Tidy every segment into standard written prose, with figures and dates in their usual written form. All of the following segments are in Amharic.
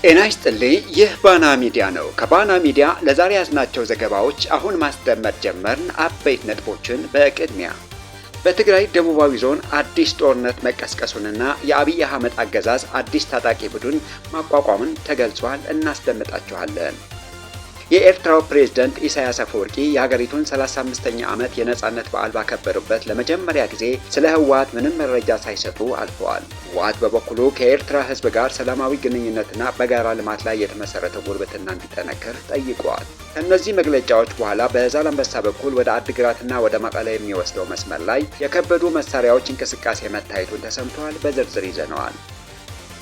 ጤና ይስጥልኝ። ይህ ባና ሚዲያ ነው። ከባና ሚዲያ ለዛሬ ያዝናቸው ዘገባዎች አሁን ማስደመጥ ጀመርን። አበይት ነጥቦችን በቅድሚያ በትግራይ ደቡባዊ ዞን አዲስ ጦርነት መቀስቀሱንና የአብይ አህመድ አገዛዝ አዲስ ታጣቂ ቡድን ማቋቋምን ተገልጿል። እናስደምጣችኋለን። የኤርትራው ፕሬዝዳንት ኢሳያስ አፈወርቂ የሀገሪቱን 35ኛ ዓመት የነጻነት በዓል ባከበሩበት ለመጀመሪያ ጊዜ ስለ ህወሓት ምንም መረጃ ሳይሰጡ አልፈዋል። ህወሓት በበኩሉ ከኤርትራ ህዝብ ጋር ሰላማዊ ግንኙነትና በጋራ ልማት ላይ የተመሰረተ ጉርብትና እንዲጠነክር ጠይቀዋል። ከእነዚህ መግለጫዎች በኋላ በዛላምበሳ በኩል ወደ አድግራትና ወደ መቀለ የሚወስደው መስመር ላይ የከበዱ መሳሪያዎች እንቅስቃሴ መታየቱን ተሰምቷል። በዝርዝር ይዘነዋል።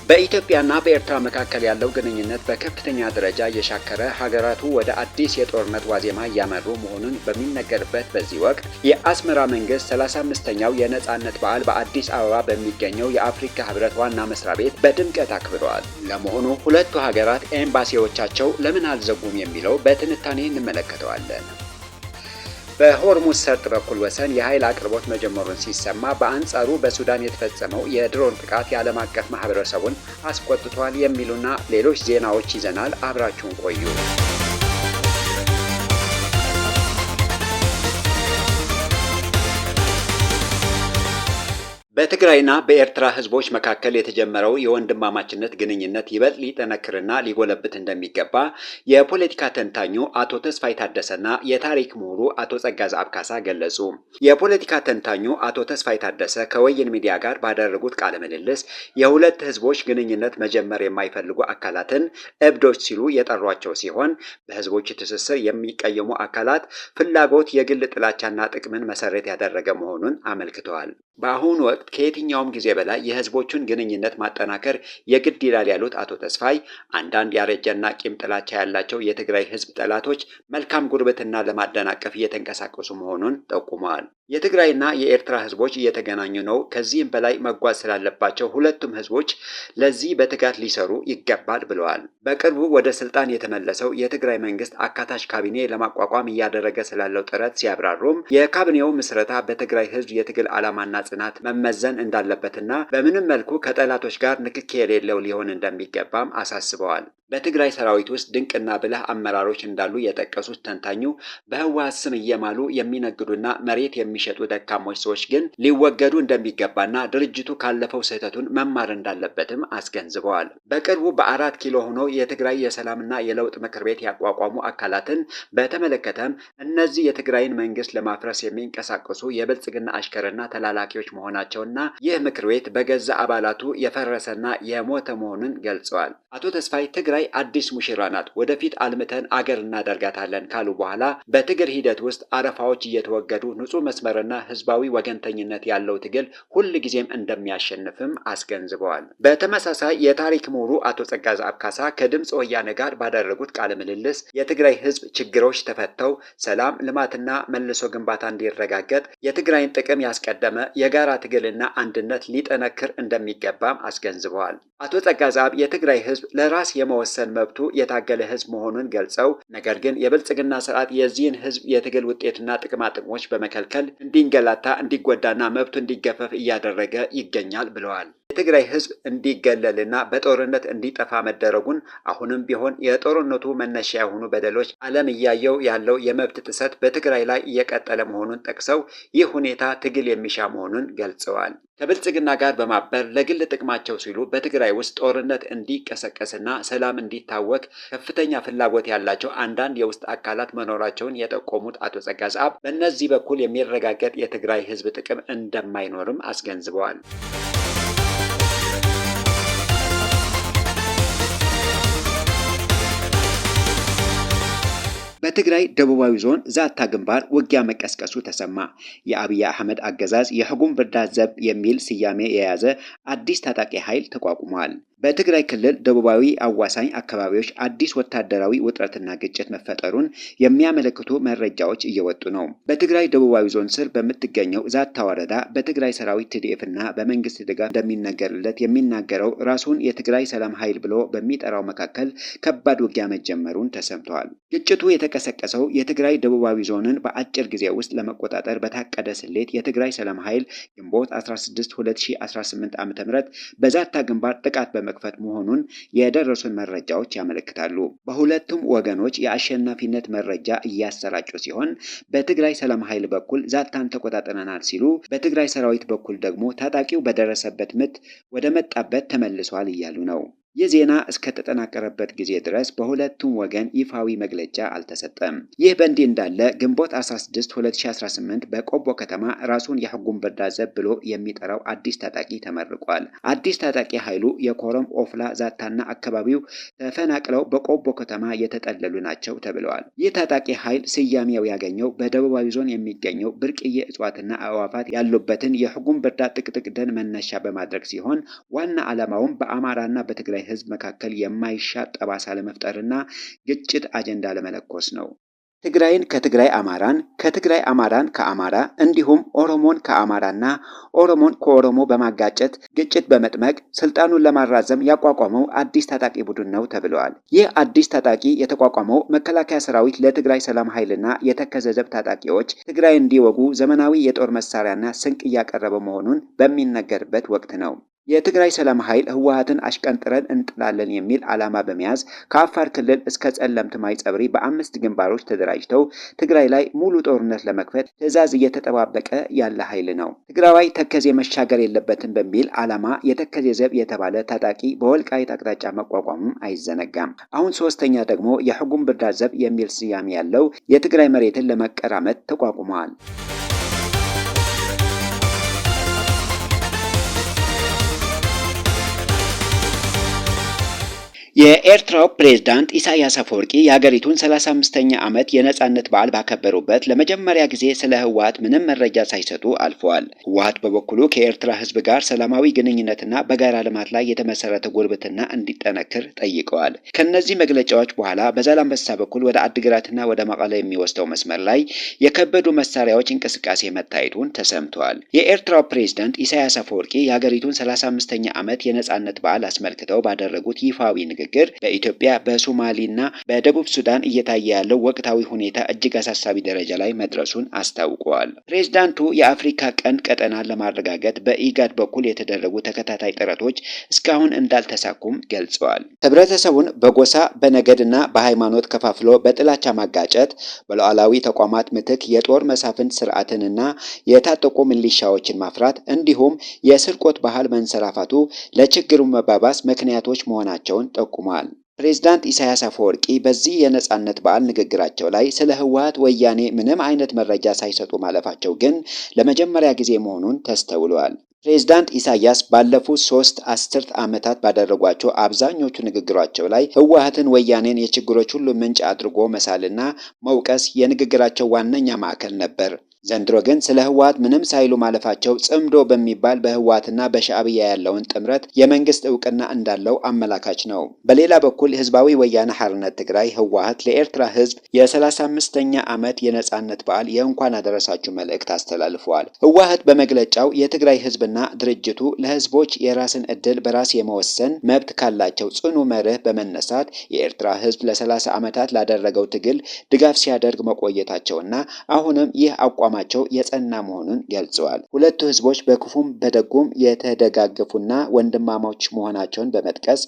በኢትዮጵያና በኤርትራ መካከል ያለው ግንኙነት በከፍተኛ ደረጃ እየሻከረ ሀገራቱ ወደ አዲስ የጦርነት ዋዜማ እያመሩ መሆኑን በሚነገርበት በዚህ ወቅት የአስመራ መንግስት 35ኛው የነጻነት በዓል በአዲስ አበባ በሚገኘው የአፍሪካ ህብረት ዋና መስሪያ ቤት በድምቀት አክብረዋል። ለመሆኑ ሁለቱ ሀገራት ኤምባሲዎቻቸው ለምን አልዘጉም የሚለው በትንታኔ እንመለከተዋለን። በሆርሙዝ ሰርጥ በኩል ወሰን የኃይል አቅርቦት መጀመሩን ሲሰማ፣ በአንጻሩ በሱዳን የተፈጸመው የድሮን ጥቃት የዓለም አቀፍ ማህበረሰቡን አስቆጥቷል የሚሉና ሌሎች ዜናዎች ይዘናል። አብራችሁን ቆዩ። በትግራይና በኤርትራ ህዝቦች መካከል የተጀመረው የወንድማማችነት ግንኙነት ይበልጥ ሊጠነክርና ሊጎለብት እንደሚገባ የፖለቲካ ተንታኙ አቶ ተስፋይ ታደሰና የታሪክ ምሁሩ አቶ ጸጋዝአብ ካሳ ገለጹ። የፖለቲካ ተንታኙ አቶ ተስፋይ ታደሰ ከወይን ሚዲያ ጋር ባደረጉት ቃለ ምልልስ የሁለት ህዝቦች ግንኙነት መጀመር የማይፈልጉ አካላትን እብዶች ሲሉ የጠሯቸው ሲሆን፣ በህዝቦች ትስስር የሚቀየሙ አካላት ፍላጎት የግል ጥላቻና ጥቅምን መሰረት ያደረገ መሆኑን አመልክተዋል። በአሁኑ ወቅት ከየትኛውም ጊዜ በላይ የህዝቦቹን ግንኙነት ማጠናከር የግድ ይላል ያሉት አቶ ተስፋይ አንዳንድ ያረጀና ቂም ጥላቻ ያላቸው የትግራይ ህዝብ ጠላቶች መልካም ጉርብትና ለማደናቀፍ እየተንቀሳቀሱ መሆኑን ጠቁመዋል። የትግራይና የኤርትራ ህዝቦች እየተገናኙ ነው። ከዚህም በላይ መጓዝ ስላለባቸው ሁለቱም ህዝቦች ለዚህ በትጋት ሊሰሩ ይገባል ብለዋል። በቅርቡ ወደ ስልጣን የተመለሰው የትግራይ መንግስት አካታች ካቢኔ ለማቋቋም እያደረገ ስላለው ጥረት ሲያብራሩም የካቢኔው ምስረታ በትግራይ ህዝብ የትግል ዓላማና ጽናት መመዘን እንዳለበትና በምንም መልኩ ከጠላቶች ጋር ንክኪ የሌለው ሊሆን እንደሚገባም አሳስበዋል። በትግራይ ሰራዊት ውስጥ ድንቅና ብልህ አመራሮች እንዳሉ የጠቀሱት ተንታኙ በህወሓት ስም እየማሉ የሚነግዱና መሬት የሚሸጡ ደካሞች ሰዎች ግን ሊወገዱ እንደሚገባና ድርጅቱ ካለፈው ስህተቱን መማር እንዳለበትም አስገንዝበዋል። በቅርቡ በ4 ኪሎ ሆኖ የትግራይ የሰላምና የለውጥ ምክር ቤት ያቋቋሙ አካላትን በተመለከተም እነዚህ የትግራይን መንግስት ለማፍረስ የሚንቀሳቀሱ የብልጽግና አሽከርና ተላላኪዎች መሆናቸውና ይህ ምክር ቤት በገዛ አባላቱ የፈረሰና የሞተ መሆኑን ገልጸዋል። አቶ ተስፋይ ትግራይ አዲስ ሙሽራ ናት፣ ወደፊት አልምተን አገር እናደርጋታለን ካሉ በኋላ በትግል ሂደት ውስጥ አረፋዎች እየተወገዱ ንጹህ መስመርና ህዝባዊ ወገንተኝነት ያለው ትግል ሁል ጊዜም እንደሚያሸንፍም አስገንዝበዋል። በተመሳሳይ የታሪክ ምሁሩ አቶ ጸጋዝአብ ካሳ ከድምፅ ወያነ ጋር ባደረጉት ቃለ ምልልስ የትግራይ ህዝብ ችግሮች ተፈተው ሰላም፣ ልማትና መልሶ ግንባታ እንዲረጋገጥ የትግራይን ጥቅም ያስቀደመ የጋራ ትግልና አንድነት ሊጠነክር እንደሚገባም አስገንዝበዋል። አቶ ጸጋዝአብ የትግራይ ህዝብ ለራስ የመወሰን መብቱ የታገለ ህዝብ መሆኑን ገልጸው ነገር ግን የብልጽግና ስርዓት የዚህን ህዝብ የትግል ውጤትና ጥቅማጥቅሞች በመከልከል እንዲንገላታ፣ እንዲጎዳና መብቱ እንዲገፈፍ እያደረገ ይገኛል ብለዋል። የትግራይ ህዝብ እንዲገለልና በጦርነት እንዲጠፋ መደረጉን አሁንም ቢሆን የጦርነቱ መነሻ የሆኑ በደሎች ዓለም እያየው ያለው የመብት ጥሰት በትግራይ ላይ እየቀጠለ መሆኑን ጠቅሰው ይህ ሁኔታ ትግል የሚሻ መሆኑን ገልጸዋል። ከብልጽግና ጋር በማበር ለግል ጥቅማቸው ሲሉ በትግራይ ውስጥ ጦርነት እንዲቀሰቀስና ሰላም እንዲታወክ ከፍተኛ ፍላጎት ያላቸው አንዳንድ የውስጥ አካላት መኖራቸውን የጠቆሙት አቶ ጸጋዝአብ በእነዚህ በኩል የሚረጋገጥ የትግራይ ህዝብ ጥቅም እንደማይኖርም አስገንዝበዋል። በትግራይ ደቡባዊ ዞን ዛታ ግንባር ውጊያ መቀስቀሱ ተሰማ። የአብይ አህመድ አገዛዝ የህጉም ብርዳት ዘብ የሚል ስያሜ የያዘ አዲስ ታጣቂ ኃይል ተቋቁሟል። በትግራይ ክልል ደቡባዊ አዋሳኝ አካባቢዎች አዲስ ወታደራዊ ውጥረትና ግጭት መፈጠሩን የሚያመለክቱ መረጃዎች እየወጡ ነው። በትግራይ ደቡባዊ ዞን ስር በምትገኘው ዛታ ወረዳ በትግራይ ሰራዊት TDF እና በመንግስት ድጋፍ እንደሚነገርለት የሚናገረው ራሱን የትግራይ ሰላም ኃይል ብሎ በሚጠራው መካከል ከባድ ውጊያ መጀመሩን ተሰምቷል። ግጭቱ የተቀሰቀሰው የትግራይ ደቡባዊ ዞንን በአጭር ጊዜ ውስጥ ለመቆጣጠር በታቀደ ስሌት የትግራይ ሰላም ኃይል ግንቦት 16 2018 ዓ.ም በዛታ ግንባር ጥቃት ለመክፈት መሆኑን የደረሱን መረጃዎች ያመለክታሉ። በሁለቱም ወገኖች የአሸናፊነት መረጃ እያሰራጩ ሲሆን በትግራይ ሰላም ኃይል በኩል ዛታን ተቆጣጥረናል ሲሉ፣ በትግራይ ሰራዊት በኩል ደግሞ ታጣቂው በደረሰበት ምት ወደ መጣበት ተመልሷል እያሉ ነው። ይህ ዜና እስከተጠናቀረበት ጊዜ ድረስ በሁለቱም ወገን ይፋዊ መግለጫ አልተሰጠም። ይህ በእንዲህ እንዳለ ግንቦት 16 2018 በቆቦ ከተማ ራሱን የሕጉም በዳዘብ ብሎ የሚጠራው አዲስ ታጣቂ ተመርቋል። አዲስ ታጣቂ ኃይሉ የኮረም ኦፍላ፣ ዛታና አካባቢው ተፈናቅለው በቆቦ ከተማ የተጠለሉ ናቸው ተብለዋል። ይህ ታጣቂ ኃይል ስያሜው ያገኘው በደቡባዊ ዞን የሚገኘው ብርቅዬ እጽዋትና አዕዋፋት ያሉበትን የሕጉም በዳ ጥቅጥቅ ደን መነሻ በማድረግ ሲሆን ዋና ዓላማውም በአማራና በትግራይ ህዝብ መካከል የማይሻር ጠባሳ ለመፍጠርና ግጭት አጀንዳ ለመለኮስ ነው። ትግራይን ከትግራይ አማራን፣ ከትግራይ አማራን ከአማራ እንዲሁም ኦሮሞን ከአማራና ኦሮሞን ከኦሮሞ በማጋጨት ግጭት በመጥመቅ ስልጣኑን ለማራዘም ያቋቋመው አዲስ ታጣቂ ቡድን ነው ተብለዋል። ይህ አዲስ ታጣቂ የተቋቋመው መከላከያ ሰራዊት ለትግራይ ሰላም ኃይልና የተከዜ ዘብ ታጣቂዎች ትግራይ እንዲወጉ ዘመናዊ የጦር መሳሪያና ስንቅ እያቀረበ መሆኑን በሚነገርበት ወቅት ነው። የትግራይ ሰላም ኃይል ህወሓትን አሽቀንጥረን እንጥላለን የሚል ዓላማ በመያዝ ከአፋር ክልል እስከ ጸለምት ማይጸብሪ በ5 ግንባሮች ተደራጅተው ትግራይ ላይ ሙሉ ጦርነት ለመክፈት ትዕዛዝ እየተጠባበቀ ያለ ኃይል ነው። ትግራዋይ ተከዜ መሻገር የለበትም በሚል ዓላማ የተከዜ ዘብ የተባለ ታጣቂ በወልቃይት አቅጣጫ መቋቋሙም አይዘነጋም። አሁን ሶስተኛ ደግሞ የሕጉም በዳዘብ የሚል ስያሜ ያለው የትግራይ መሬትን ለመቀራመት ተቋቁመዋል። የኤርትራው ፕሬዝዳንት ኢሳያስ አፈወርቂ የሀገሪቱን 35ኛ ዓመት የነጻነት በዓል ባከበሩበት ለመጀመሪያ ጊዜ ስለ ህወሓት ምንም መረጃ ሳይሰጡ አልፈዋል። ህወሓት በበኩሉ ከኤርትራ ህዝብ ጋር ሰላማዊ ግንኙነትና በጋራ ልማት ላይ የተመሰረተ ጉርብትና እንዲጠነክር ጠይቀዋል። ከነዚህ መግለጫዎች በኋላ በዛላምበሳ በኩል ወደ አድግራትና ወደ መቀለ የሚወስደው መስመር ላይ የከበዱ መሳሪያዎች እንቅስቃሴ መታየቱን ተሰምተዋል። የኤርትራው ፕሬዝዳንት ኢሳያስ አፈወርቂ የሀገሪቱን 35ኛ ዓመት የነጻነት በዓል አስመልክተው ባደረጉት ይፋዊ ንግግር በኢትዮጵያ በሶማሌና በደቡብ ሱዳን እየታየ ያለው ወቅታዊ ሁኔታ እጅግ አሳሳቢ ደረጃ ላይ መድረሱን አስታውቀዋል። ፕሬዝዳንቱ የአፍሪካ ቀንድ ቀጠናን ለማረጋገጥ በኢጋድ በኩል የተደረጉ ተከታታይ ጥረቶች እስካሁን እንዳልተሳኩም ገልጸዋል። ህብረተሰቡን በጎሳ በነገድና በሃይማኖት ከፋፍሎ በጥላቻ ማጋጨት፣ በሉዓላዊ ተቋማት ምትክ የጦር መሳፍንት ስርዓትንና የታጠቁ ሚሊሻዎችን ማፍራት እንዲሁም የስርቆት ባህል መንሰራፋቱ ለችግሩ መባባስ ምክንያቶች መሆናቸውን ጠቁመዋል። ፕሬዝዳንት ኢሳያስ አፈወርቂ በዚህ የነጻነት በዓል ንግግራቸው ላይ ስለ ህወሓት ወያኔ ምንም አይነት መረጃ ሳይሰጡ ማለፋቸው ግን ለመጀመሪያ ጊዜ መሆኑን ተስተውሏል። ፕሬዝዳንት ኢሳያስ ባለፉት 3 አስርት ዓመታት ባደረጓቸው አብዛኞቹ ንግግራቸው ላይ ህወሓትን ወያኔን የችግሮች ሁሉ ምንጭ አድርጎ መሳልና መውቀስ የንግግራቸው ዋነኛ ማዕከል ነበር። ዘንድሮ ግን ስለ ህወሓት ምንም ሳይሉ ማለፋቸው ጽምዶ በሚባል በህወሓትና በሻዕቢያ ያለውን ጥምረት የመንግስት እውቅና እንዳለው አመላካች ነው። በሌላ በኩል ህዝባዊ ወያነ ሓርነት ትግራይ ህወሓት ለኤርትራ ህዝብ የ35ኛ ዓመት የነጻነት በዓል የእንኳን አደረሳችሁ መልእክት አስተላልፈዋል። ህወሓት በመግለጫው የትግራይ ህዝብና ድርጅቱ ለህዝቦች የራስን ዕድል በራስ የመወሰን መብት ካላቸው ጽኑ መርህ በመነሳት የኤርትራ ህዝብ ለ30 ዓመታት ላደረገው ትግል ድጋፍ ሲያደርግ መቆየታቸውና አሁንም ይህ አቋማቸው የጸና መሆኑን ገልጸዋል። ሁለቱ ህዝቦች በክፉም በደጉም የተደጋገፉና ወንድማማች መሆናቸውን በመጥቀስ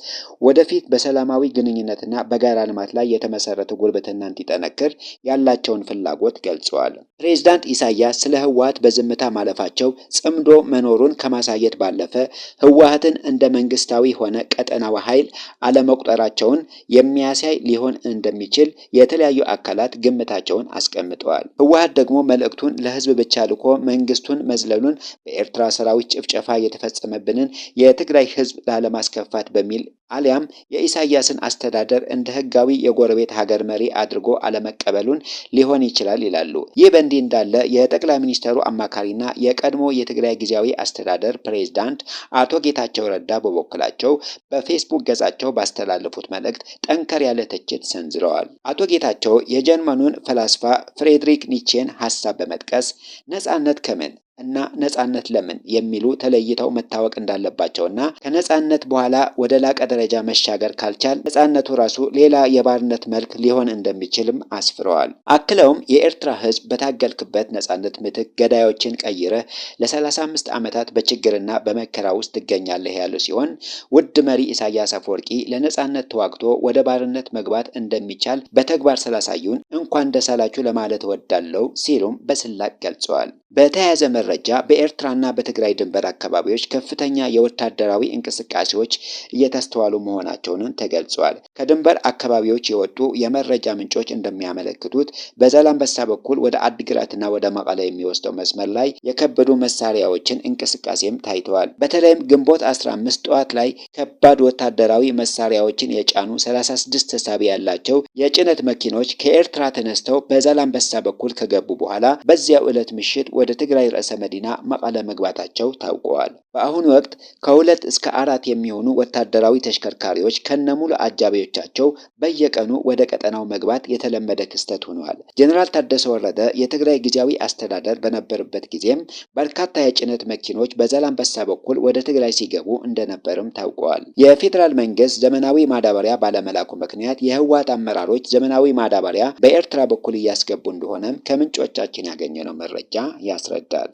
ወደፊት በሰላማዊ ግንኙነትና በጋራ ልማት ላይ የተመሰረተ ጉርብትና እንዲጠነክር ያላቸውን ፍላጎት ገልጸዋል። ፕሬዝዳንት ኢሳያስ ስለ ህወሓት በዝምታ ማለፋቸው ጽምዶ መኖሩን ከማሳየት ባለፈ ህወሓትን እንደ መንግስታዊ ሆነ ቀጠናዊ ኃይል አለመቁጠራቸውን የሚያሳይ ሊሆን እንደሚችል የተለያዩ አካላት ግምታቸውን አስቀምጠዋል። ህወሓት ደግሞ መልእክቱን ለህዝብ ብቻ ልኮ መንግስቱን መዝለሉን በኤርትራ ሰራዊት ጭፍጨፋ የተፈጸመብንን የትግራይ ህዝብ ላለማስከፋት በሚል አሊያም የኢሳያስን አስተዳደር እንደ ህጋዊ የጎረቤት ሀገር መሪ አድርጎ አለመቀበሉን ሊሆን ይችላል ይላሉ። ይህ በእንዲህ እንዳለ የጠቅላይ ሚኒስትሩ አማካሪና የቀድሞ የትግራይ ጊዜያዊ አስተዳደር ፕሬዝዳንት አቶ ጌታቸው ረዳ በበኩላቸው በፌስቡክ ገጻቸው ባስተላለፉት መልእክት ጠንከር ያለ ትችት ሰንዝረዋል። አቶ ጌታቸው የጀርመኑን ፈላስፋ ፍሬድሪክ ኒቼን ሀሳብ በመጥቀስ ነጻነት ከምን እና ነጻነት ለምን የሚሉ ተለይተው መታወቅ እንዳለባቸውና ከነጻነት በኋላ ወደ ላቀ ደረጃ መሻገር ካልቻል ነጻነቱ ራሱ ሌላ የባርነት መልክ ሊሆን እንደሚችልም አስፍረዋል። አክለውም የኤርትራ ሕዝብ በታገልክበት ነጻነት ምትክ ገዳዮችን ቀይረህ ለ35 ዓመታት በችግርና በመከራ ውስጥ ትገኛለህ ያሉ ሲሆን ውድ መሪ ኢሳያስ አፈወርቂ ለነጻነት ተዋግቶ ወደ ባርነት መግባት እንደሚቻል በተግባር ስላሳዩን እንኳን ደስ አላችሁ ለማለት እወዳለሁ ሲሉም በስላቅ ገልጸዋል። በተያያዘ መረጃ በኤርትራና በትግራይ ድንበር አካባቢዎች ከፍተኛ የወታደራዊ እንቅስቃሴዎች እየተስተዋሉ መሆናቸውን ተገልጿል። ከድንበር አካባቢዎች የወጡ የመረጃ ምንጮች እንደሚያመለክቱት በዛላምበሳ በኩል ወደ አዲግራትና ወደ መቀለ የሚወስደው መስመር ላይ የከበዱ መሳሪያዎችን እንቅስቃሴም ታይተዋል። በተለይም ግንቦት 15 ጠዋት ላይ ከባድ ወታደራዊ መሳሪያዎችን የጫኑ 36 ተሳቢ ያላቸው የጭነት መኪኖች ከኤርትራ ተነስተው በዛላምበሳ በኩል ከገቡ በኋላ በዚያው ዕለት ምሽት ወደ ትግራይ ርዕሰ መዲና መቀለ መግባታቸው ታውቀዋል። በአሁኑ ወቅት ከ2 እስከ 4 የሚሆኑ ወታደራዊ ተሽከርካሪዎች ከነሙሉ አጃቢዎቻቸው በየቀኑ ወደ ቀጠናው መግባት የተለመደ ክስተት ሆኗል። ጀነራል ታደሰ ወረደ የትግራይ ጊዜያዊ አስተዳደር በነበረበት ጊዜም በርካታ የጭነት መኪኖች በዛላምበሳ በኩል ወደ ትግራይ ሲገቡ እንደነበርም ታውቀዋል። የፌዴራል መንግስት ዘመናዊ ማዳበሪያ ባለመላኩ ምክንያት የህወሓት አመራሮች ዘመናዊ ማዳበሪያ በኤርትራ በኩል እያስገቡ እንደሆነም ከምንጮቻችን ያገኘነው መረጃ ያስረዳል።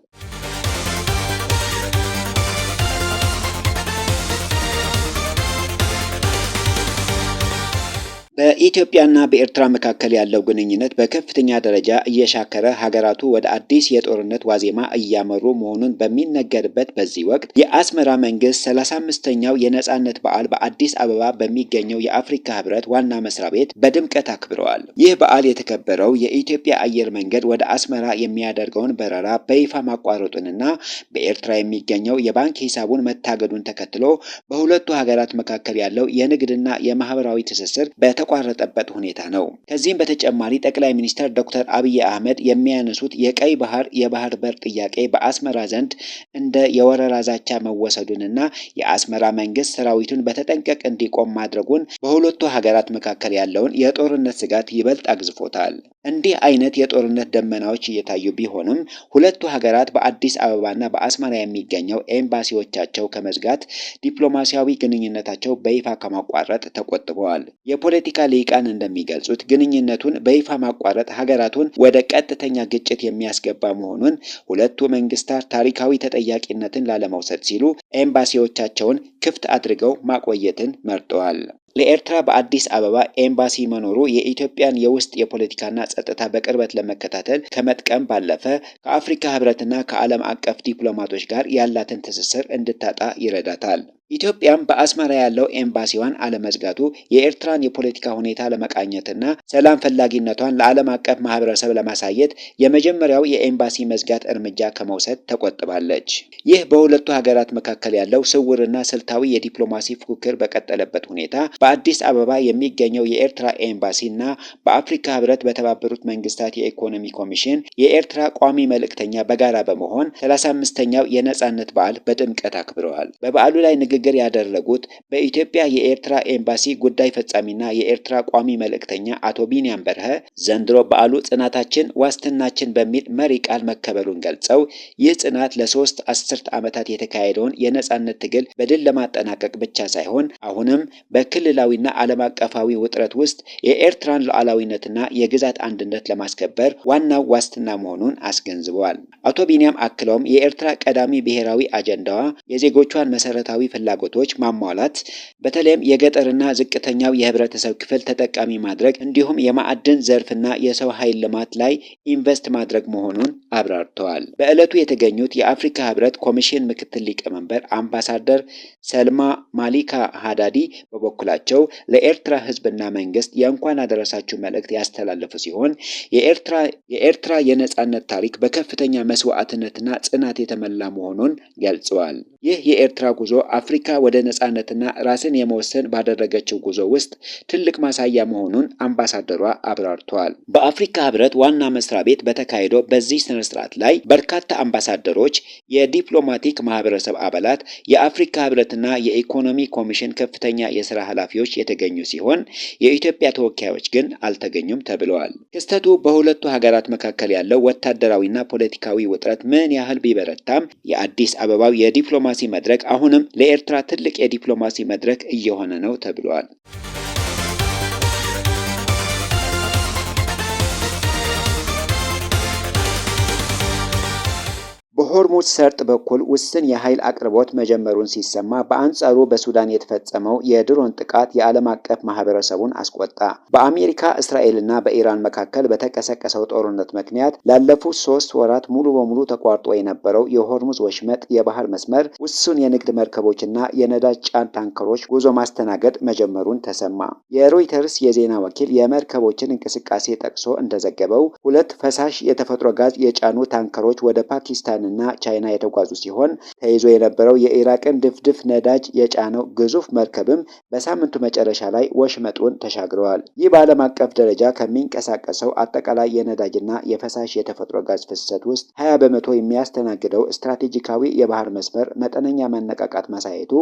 በኢትዮጵያና በኤርትራ መካከል ያለው ግንኙነት በከፍተኛ ደረጃ እየሻከረ ሀገራቱ ወደ አዲስ የጦርነት ዋዜማ እያመሩ መሆኑን በሚነገርበት በዚህ ወቅት የአስመራ መንግስት 35ኛው የነጻነት በዓል በአዲስ አበባ በሚገኘው የአፍሪካ ህብረት ዋና መስሪያ ቤት በድምቀት አክብረዋል። ይህ በዓል የተከበረው የኢትዮጵያ አየር መንገድ ወደ አስመራ የሚያደርገውን በረራ በይፋ ማቋረጡንና በኤርትራ የሚገኘው የባንክ ሂሳቡን መታገዱን ተከትሎ በሁለቱ ሀገራት መካከል ያለው የንግድና የማህበራዊ ትስስር የተቋረጠበት ሁኔታ ነው። ከዚህም በተጨማሪ ጠቅላይ ሚኒስትር ዶክተር አብይ አህመድ የሚያነሱት የቀይ ባህር የባህር በር ጥያቄ በአስመራ ዘንድ እንደ የወረራ ዛቻ መወሰዱንና የአስመራ መንግስት ሰራዊቱን በተጠንቀቅ እንዲቆም ማድረጉን በሁለቱ ሀገራት መካከል ያለውን የጦርነት ስጋት ይበልጥ አግዝፎታል። እንዲህ አይነት የጦርነት ደመናዎች እየታዩ ቢሆንም ሁለቱ ሀገራት በአዲስ አበባና በአስመራ የሚገኘው ኤምባሲዎቻቸው ከመዝጋት ዲፕሎማሲያዊ ግንኙነታቸው በይፋ ከማቋረጥ ተቆጥበዋል። የፖለቲካ ሊቃን እንደሚገልጹት ግንኙነቱን በይፋ ማቋረጥ ሀገራቱን ወደ ቀጥተኛ ግጭት የሚያስገባ መሆኑን ሁለቱ መንግስታት ታሪካዊ ተጠያቂነትን ላለመውሰድ ሲሉ ኤምባሲዎቻቸውን ክፍት አድርገው ማቆየትን መርጠዋል። ለኤርትራ በአዲስ አበባ ኤምባሲ መኖሩ የኢትዮጵያን የውስጥ የፖለቲካና ጸጥታ በቅርበት ለመከታተል ከመጥቀም ባለፈ ከአፍሪካ ህብረትና ከዓለም አቀፍ ዲፕሎማቶች ጋር ያላትን ትስስር እንድታጣ ይረዳታል። ኢትዮጵያም በአስመራ ያለው ኤምባሲዋን አለመዝጋቱ የኤርትራን የፖለቲካ ሁኔታ ለመቃኘትና ሰላም ፈላጊነቷን ለዓለም አቀፍ ማህበረሰብ ለማሳየት የመጀመሪያው የኤምባሲ መዝጋት እርምጃ ከመውሰድ ተቆጥባለች። ይህ በሁለቱ ሀገራት መካከል ያለው ስውርና ስልታዊ የዲፕሎማሲ ፉክክር በቀጠለበት ሁኔታ በአዲስ አበባ የሚገኘው የኤርትራ ኤምባሲና በአፍሪካ ህብረት በተባበሩት መንግስታት የኢኮኖሚ ኮሚሽን የኤርትራ ቋሚ መልእክተኛ በጋራ በመሆን 35ኛው የነጻነት በዓል በድምቀት አክብረዋል። በበዓሉ ላይ ንግግር ያደረጉት በኢትዮጵያ የኤርትራ ኤምባሲ ጉዳይ ፈጻሚና የኤርትራ ቋሚ መልእክተኛ አቶ ቢንያም በርሀ ዘንድሮ በዓሉ ጽናታችን ዋስትናችን በሚል መሪ ቃል መከበሩን ገልጸው ይህ ጽናት ለ3 አስርት ዓመታት የተካሄደውን የነጻነት ትግል በድል ለማጠናቀቅ ብቻ ሳይሆን አሁንም በክልላዊና ዓለም አቀፋዊ ውጥረት ውስጥ የኤርትራን ሉዓላዊነትና የግዛት አንድነት ለማስከበር ዋናው ዋስትና መሆኑን አስገንዝበዋል። አቶ ቢንያም አክለውም የኤርትራ ቀዳሚ ብሔራዊ አጀንዳዋ የዜጎቿን መሰረታዊ ፍላጎቶች ማሟላት፣ በተለይም የገጠርና ዝቅተኛው የህብረተሰብ ክፍል ተጠቃሚ ማድረግ እንዲሁም የማዕድን ዘርፍና የሰው ኃይል ልማት ላይ ኢንቨስት ማድረግ መሆኑን አብራርተዋል። በዕለቱ የተገኙት የአፍሪካ ህብረት ኮሚሽን ምክትል ሊቀመንበር አምባሳደር ሰልማ ማሊካ ሃዳዲ በበኩላቸው ለኤርትራ ህዝብና መንግስት የእንኳን አደረሳችሁ መልእክት ያስተላለፉ ሲሆን የኤርትራ የነጻነት ታሪክ በከፍተኛ መስዋዕትነትና ጽናት የተሞላ መሆኑን ገልጸዋል። ይህ የኤርትራ ጉዞ አፍሪካ ወደ ነጻነትና ራስን የመወሰን ባደረገችው ጉዞ ውስጥ ትልቅ ማሳያ መሆኑን አምባሳደሯ አብራርተዋል። በአፍሪካ ህብረት ዋና መስሪያ ቤት በተካሄደው በዚህ ስነ ስርዓት ላይ በርካታ አምባሳደሮች፣ የዲፕሎማቲክ ማህበረሰብ አባላት፣ የአፍሪካ ህብረትና የልማትና የኢኮኖሚ ኮሚሽን ከፍተኛ የስራ ኃላፊዎች የተገኙ ሲሆን የኢትዮጵያ ተወካዮች ግን አልተገኙም ተብለዋል። ክስተቱ በሁለቱ ሀገራት መካከል ያለው ወታደራዊና ፖለቲካዊ ውጥረት ምን ያህል ቢበረታም የአዲስ አበባው የዲፕሎማሲ መድረክ አሁንም ለኤርትራ ትልቅ የዲፕሎማሲ መድረክ እየሆነ ነው ተብለዋል። በሆርሙዝ ሰርጥ በኩል ውስን የኃይል አቅርቦት መጀመሩን ሲሰማ፣ በአንጻሩ በሱዳን የተፈጸመው የድሮን ጥቃት የዓለም አቀፍ ማህበረሰቡን አስቆጣ። በአሜሪካ እስራኤልና በኢራን መካከል በተቀሰቀሰው ጦርነት ምክንያት ላለፉት 3 ወራት ሙሉ በሙሉ ተቋርጦ የነበረው የሆርሙዝ ወሽመጥ የባህር መስመር ውሱን የንግድ መርከቦችና የነዳጅ ጫን ታንከሮች ጉዞ ማስተናገድ መጀመሩን ተሰማ። የሮይተርስ የዜና ወኪል የመርከቦችን እንቅስቃሴ ጠቅሶ እንደዘገበው 2 ፈሳሽ የተፈጥሮ ጋዝ የጫኑ ታንከሮች ወደ ፓኪስታን እና ቻይና የተጓዙ ሲሆን ተይዞ የነበረው የኢራቅን ድፍድፍ ነዳጅ የጫነው ግዙፍ መርከብም በሳምንቱ መጨረሻ ላይ ወሽመጡን ተሻግረዋል። ይህ በዓለም አቀፍ ደረጃ ከሚንቀሳቀሰው አጠቃላይ የነዳጅና የፈሳሽ የተፈጥሮ ጋዝ ፍሰት ውስጥ 20 በመቶ የሚያስተናግደው ስትራቴጂካዊ የባህር መስመር መጠነኛ መነቃቃት ማሳየቱ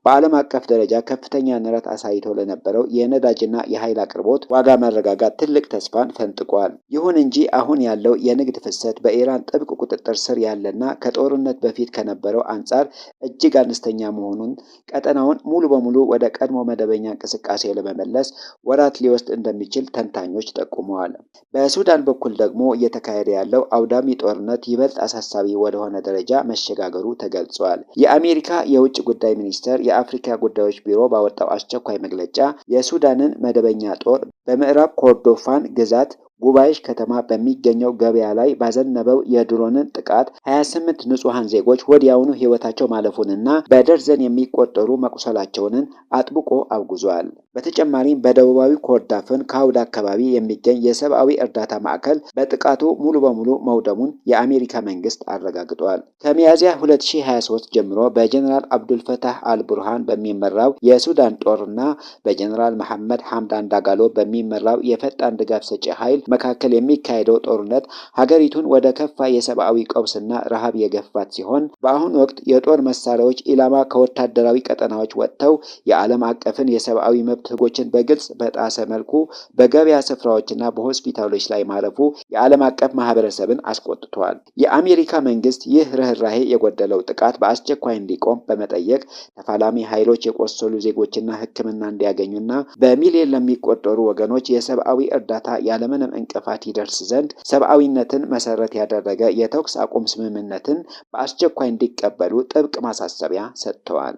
በዓለም አቀፍ ደረጃ ከፍተኛ ንረት አሳይቶ ለነበረው የነዳጅና የኃይል አቅርቦት ዋጋ መረጋጋት ትልቅ ተስፋን ፈንጥቋል። ይሁን እንጂ አሁን ያለው የንግድ ፍሰት በኢራን ጥብቅ ቁጥጥር ስር ያለ እና ከጦርነት በፊት ከነበረው አንጻር እጅግ አነስተኛ መሆኑን ቀጠናውን ሙሉ በሙሉ ወደ ቀድሞ መደበኛ እንቅስቃሴ ለመመለስ ወራት ሊወስድ እንደሚችል ተንታኞች ጠቁመዋል። በሱዳን በኩል ደግሞ እየተካሄደ ያለው አውዳሚ ጦርነት ይበልጥ አሳሳቢ ወደሆነ ደረጃ መሸጋገሩ ተገልጿል። የአሜሪካ የውጭ ጉዳይ ሚኒስቴር የአፍሪካ ጉዳዮች ቢሮ ባወጣው አስቸኳይ መግለጫ የሱዳንን መደበኛ ጦር በምዕራብ ኮርዶፋን ግዛት ጉባኤሽ ከተማ በሚገኘው ገበያ ላይ ባዘነበው የድሮንን ጥቃት 28 ንጹሃን ዜጎች ወዲያውኑ ሕይወታቸው ማለፉንና በደርዘን የሚቆጠሩ መቁሰላቸውን አጥብቆ አውግዟል። በተጨማሪም በደቡባዊ ኮርዶፋን ካውድ አካባቢ የሚገኝ የሰብአዊ እርዳታ ማዕከል በጥቃቱ ሙሉ በሙሉ መውደሙን የአሜሪካ መንግስት አረጋግጧል። ከሚያዝያ 2023 ጀምሮ በጀነራል አብዱልፈታህ አልቡርሃን በሚመራው የሱዳን ጦርና በጀነራል መሐመድ ሐምዳን ዳጋሎ በሚመራው የፈጣን ድጋፍ ሰጪ ኃይል መካከል የሚካሄደው ጦርነት ሀገሪቱን ወደ ከፋ የሰብአዊ ቀውስና ረሃብ የገፋት ሲሆን በአሁኑ ወቅት የጦር መሳሪያዎች ኢላማ ከወታደራዊ ቀጠናዎች ወጥተው የዓለም አቀፍን የሰብአዊ መብት ሕጎችን በግልጽ በጣሰ መልኩ በገበያ ስፍራዎችና በሆስፒታሎች ላይ ማረፉ የዓለም አቀፍ ማህበረሰብን አስቆጥቷል። የአሜሪካ መንግስት ይህ ርህራሄ የጎደለው ጥቃት በአስቸኳይ እንዲቆም በመጠየቅ ተፋላሚ ኃይሎች የቆሰሉ ዜጎችና ሕክምና እንዲያገኙና በሚሊዮን ለሚቆጠሩ ወገኖች የሰብአዊ እርዳታ ያለምንም እንቅፋት ይደርስ ዘንድ ሰብአዊነትን መሰረት ያደረገ የተኩስ አቁም ስምምነትን በአስቸኳይ እንዲቀበሉ ጥብቅ ማሳሰቢያ ሰጥተዋል።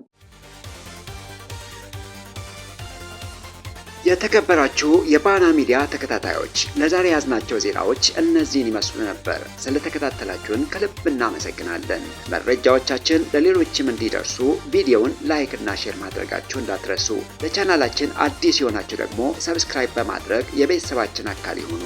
የተከበራችሁ የባና ሚዲያ ተከታታዮች ለዛሬ ያዝናቸው ዜናዎች እነዚህን ይመስሉ ነበር። ስለተከታተላችሁን ከልብ እናመሰግናለን። መረጃዎቻችን ለሌሎችም እንዲደርሱ ቪዲዮውን ላይክ እና ሼር ማድረጋችሁ እንዳትረሱ። ለቻናላችን አዲስ የሆናችሁ ደግሞ ሰብስክራይብ በማድረግ የቤተሰባችን አካል ይሁኑ።